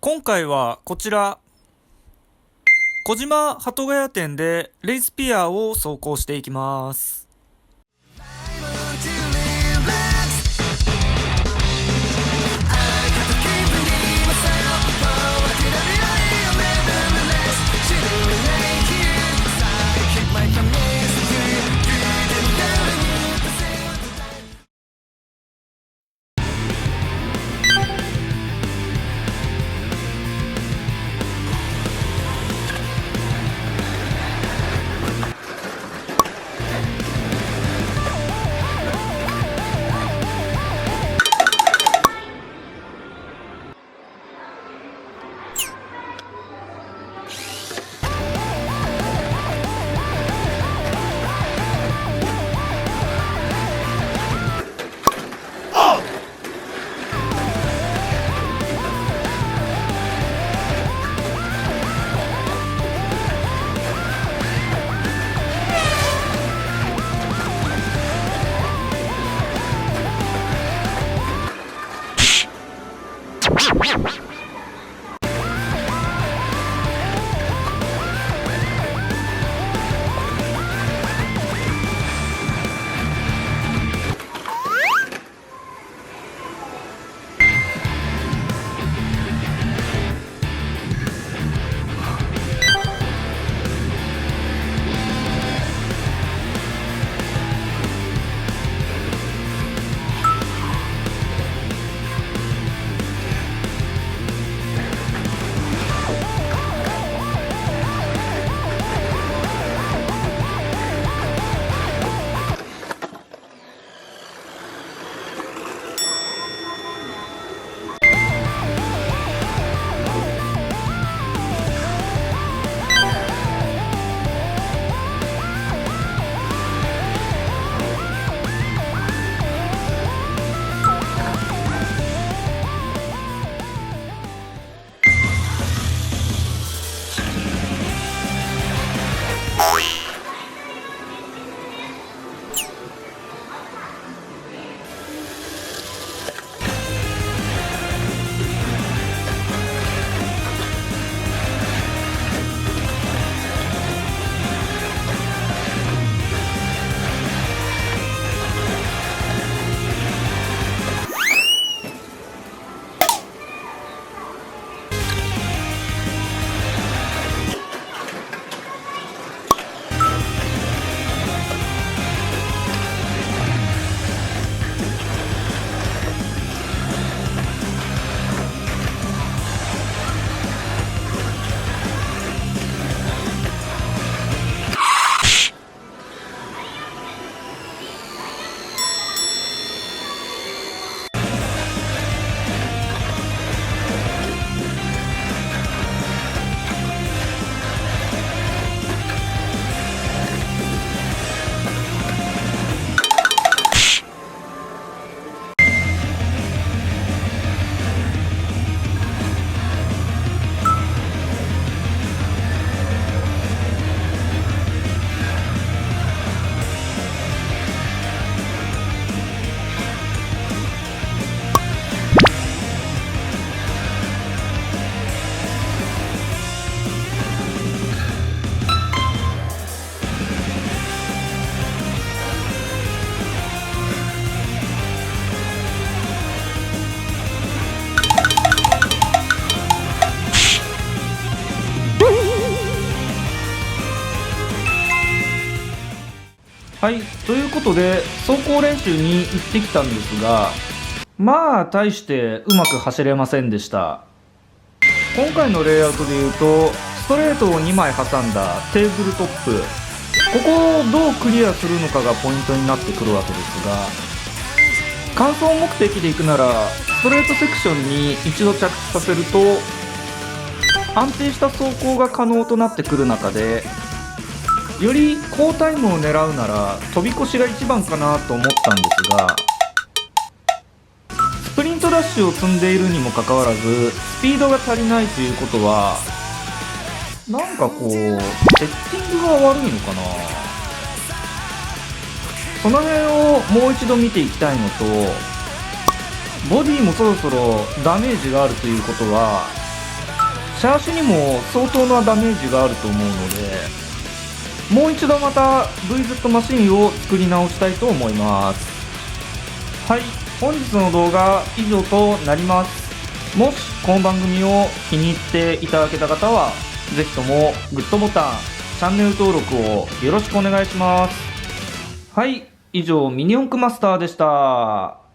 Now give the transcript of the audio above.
今回はこちら、小島鳩ヶ谷店でレイスピアを走行していきます。はい、ということで走行練習に行ってきたんですが、まあ大してうまく走れませんでした。今回のレイアウトでいうと、ストレートを2枚挟んだテーブルトップ、ここをどうクリアするのかがポイントになってくるわけですが、完走目的で行くならストレートセクションに一度着地させると安定した走行が可能となってくる中で、より高タイムを狙うなら飛び越しが一番かなと思ったんですが、スプリントダッシュを積んでいるにもかかわらずスピードが足りないということは、なんかこうセッティングが悪いのかな。その辺をもう一度見ていきたいのと、ボディもそろそろダメージがあるということは、チャーシにも相当なダメージがあると思うので、もう一度また VZ マシンを作り直したいと思います。はい、本日の動画以上となります。もしこの番組を気に入っていただけた方は、ぜひともグッドボタン、チャンネル登録をよろしくお願いします。はい、以上ミニ四駆マスターでした。